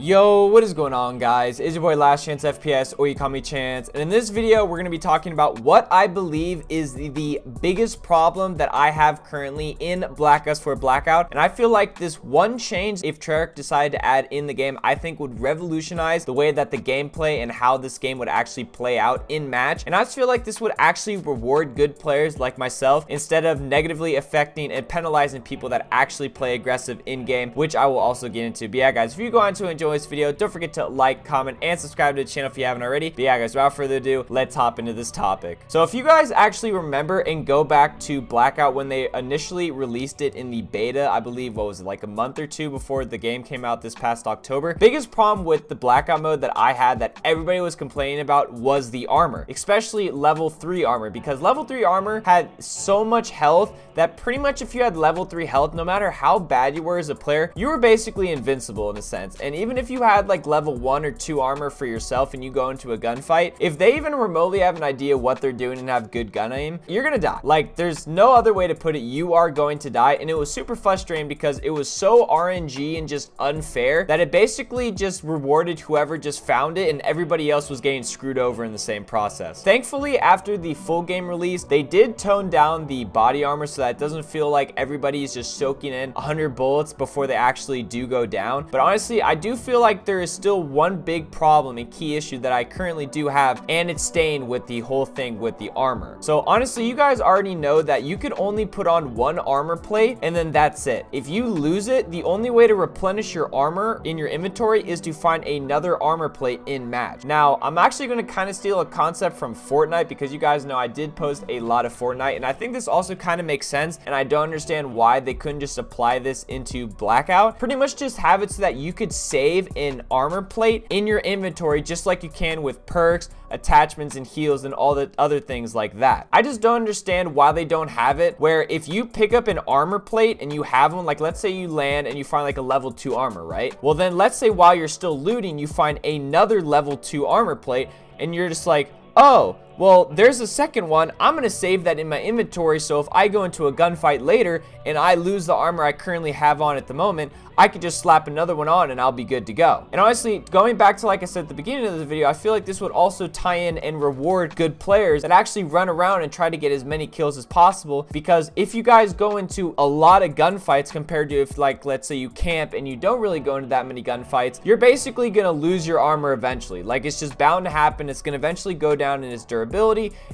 Yo, what is going on, guys? It's your boy LastChanceFPS, or you call me Chance, and in this video we're going to be talking about what I believe is the biggest problem that I have currently in Black Ops 4 Blackout. And I feel like this one change, if Treyarch decided to add in the game, I think would revolutionize the way that the gameplay and how this game would actually play out in match. And I just feel like this would actually reward good players like myself instead of negatively affecting and penalizing people that actually play aggressive in game, which I will also get into. But yeah, guys, if you go on to enjoy this video, don't forget to like, comment, and subscribe to the channel if you haven't already. But yeah, guys, without further ado, let's hop into this topic. So if you guys actually remember and go back to Blackout when they initially released it in the beta, I believe, what was it, like a month or two before the game came out this past October, biggest problem with the Blackout mode that I had that everybody was complaining about was the armor, especially level 3 armor, because level 3 armor had so much health that pretty much if you had level 3 health, no matter how bad you were as a player, you were basically invincible in a sense. And even if you had like level 1 or 2 armor for yourself and you go into a gunfight, if they even remotely have an idea what they're doing and have good gun aim, you're gonna die. Like, there's no other way to put it. You are going to die. And it was super frustrating because it was so RNG and just unfair that it basically just rewarded whoever just found it, and everybody else was getting screwed over in the same process. Thankfully, after the full game release, they did tone down the body armor so that it doesn't feel like everybody is just soaking in 100 bullets before they actually do go down. But honestly, I do feel like there is still one big problem and key issue that I currently do have, and it's staying with the whole thing with the armor. So honestly, you guys already know that you could only put on one armor plate and then that's it. If you lose it, the only way to replenish your armor in your inventory is to find another armor plate in match. Now, I'm actually going to kind of steal a concept from Fortnite because you guys know I did post a lot of Fortnite, and I think this also kind of makes sense, and I don't understand why they couldn't just apply this into Blackout. Pretty much just have it so that you could save an armor plate in your inventory just like you can with perks, attachments, and heals, and all the other things like that. I just don't understand why they don't have it where if you pick up an armor plate and you have one, like let's say you land and you find like a level 2 armor, right? Well, then let's say while you're still looting, you find another level 2 armor plate and you're just like, oh, well, there's a second one. I'm going to save that in my inventory, so if I go into a gunfight later and I lose the armor I currently have on at the moment, I could just slap another one on and I'll be good to go. And honestly, going back to like I said at the beginning of the video, I feel like this would also tie in and reward good players that actually run around and try to get as many kills as possible, because if you guys go into a lot of gunfights compared to if, like, let's say you camp and you don't really go into that many gunfights, you're basically going to lose your armor eventually. Like, it's just bound to happen. It's going to eventually go down in its durability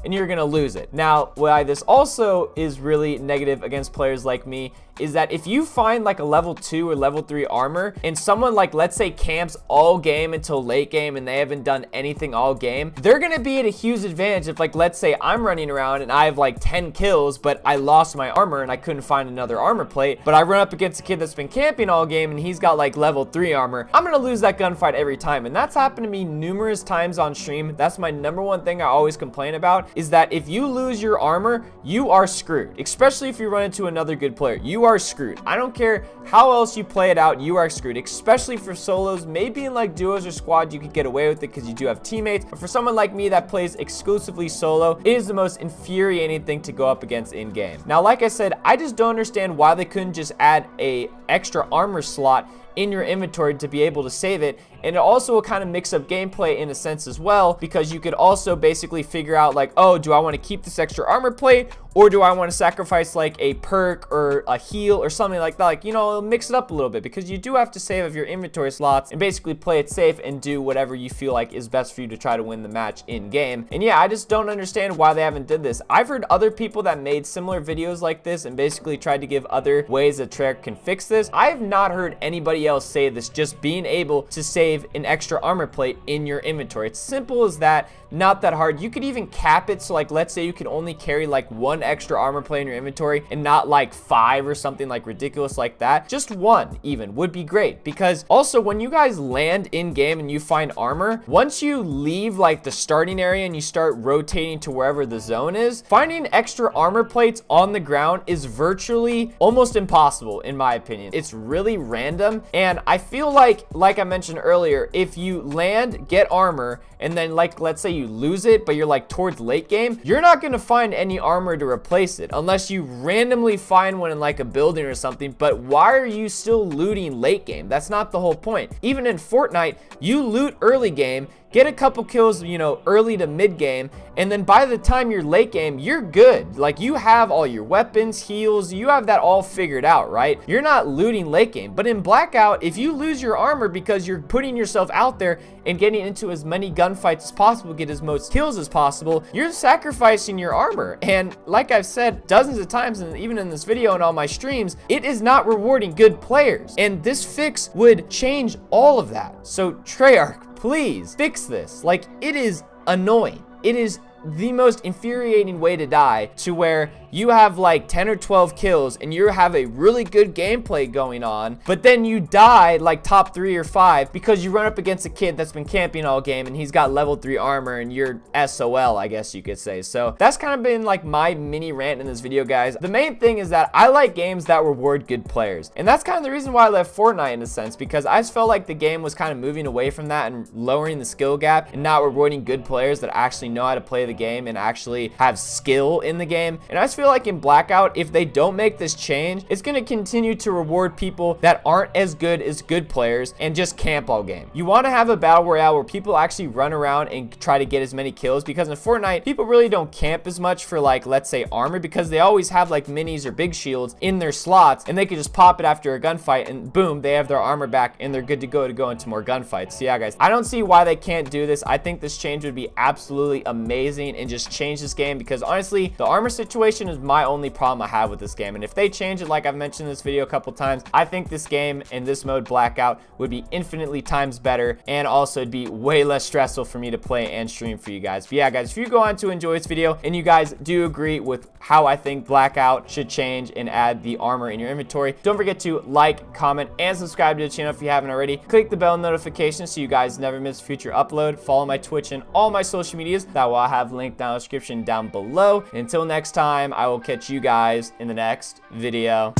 and you're going to lose it. Now, why this also is really negative against players like me is that if you find like a level 2 or level 3 armor and someone, like, let's say camps all game until late game and they haven't done anything all game, they're gonna be at a huge advantage if, like, let's say I'm running around and I have like 10 kills but I lost my armor and I couldn't find another armor plate, but I run up against a kid that's been camping all game and he's got like level 3 armor. I'm gonna lose that gunfight every time, and that's happened to me numerous times on stream. That's my #1 thing I always complain about, is that if you lose your armor, you are screwed, especially if you run into another good player. You are screwed. I don't care how else you play it out, you are screwed, especially for solos. Maybe in like duos or squads you could get away with it because you do have teammates, but for someone like me that plays exclusively solo, it is the most infuriating thing to go up against in game. Now, like I said, I just don't understand why they couldn't just add a extra armor slot in your inventory to be able to save it. And it also will kind of mix up gameplay in a sense as well, because you could also basically figure out like, oh, do I want to keep this extra armor plate, or do I want to sacrifice like a perk or a heal or something like that? Like, you know, mix it up a little bit, because you do have to save of your inventory slots and basically play it safe and do whatever you feel like is best for you to try to win the match in game. And yeah, I just don't understand why they haven't did this. I've heard other people that made similar videos like this and basically tried to give other ways that Treyarch can fix this. I have not heard anybody else say this, just being able to save an extra armor plate in your inventory. It's simple as that, not that hard. You could even cap it, so like let's say you can only carry like 1 extra armor plate in your inventory and not like 5 or something like ridiculous like that. Just 1 even would be great, because also when you guys land in game and you find armor, once you leave like the starting area and you start rotating to wherever the zone is, finding extra armor plates on the ground is virtually almost impossible in my opinion. It's really random, and I feel like I mentioned earlier, earlier, if you land, get armor, and then like let's say you lose it but you're like towards late game, you're not going to find any armor to replace it unless you randomly find one in like a building or something. But why are you still looting late game? That's not the whole point. Even in Fortnite, you loot early game, get a couple kills, you know, early to mid game, and then by the time you're late game, you're good. Like, you have all your weapons, heals, you have that all figured out, right? You're not looting late game. But in Blackout, if you lose your armor because you're putting yourself out there and getting into as many gunfights as possible, get as most kills as possible, you're sacrificing your armor. And like I've said dozens of times, and even in this video and all my streams, it is not rewarding good players. And this fix would change all of that. So Treyarch, please fix this. Like, it is annoying. It is the most infuriating way to die, to where you have like 10 or 12 kills and you have a really good gameplay going on, but then you die like top 3 or 5 because you run up against a kid that's been camping all game and he's got level 3 armor and you're SOL, I guess you could say. So that's kind of been like my mini rant in this video, guys. The main thing is that I like games that reward good players, and that's kind of the reason why I left Fortnite in a sense, because I just felt like the game was kind of moving away from that and lowering the skill gap and not rewarding good players that actually know how to play the game and actually have skill in the game. And I just feel like in Blackout, if they don't make this change, it's going to continue to reward people that aren't as good as good players and just camp all game. You want to have a battle royale where people actually run around and try to get as many kills, because in Fortnite, people really don't camp as much for like, let's say armor, because they always have like minis or big shields in their slots and they can just pop it after a gunfight and boom, they have their armor back and they're good to go into more gunfights. So yeah, guys, I don't see why they can't do this. I think this change would be absolutely amazing and just change this game, because honestly, the armor situation is my only problem I have with this game. And if they change it, like I've mentioned in this video a couple times, I think this game and this mode Blackout would be infinitely times better, and also it'd be way less stressful for me to play and stream for you guys. But yeah, guys, if you go on to enjoy this video and you guys do agree with how I think Blackout should change and add the armor in your inventory, don't forget to like, comment, and subscribe to the channel if you haven't already. Click the bell notification so you guys never miss a future upload. Follow my Twitch and all my social medias that will have linked down in the description down below. Until next time, I will catch you guys in the next video.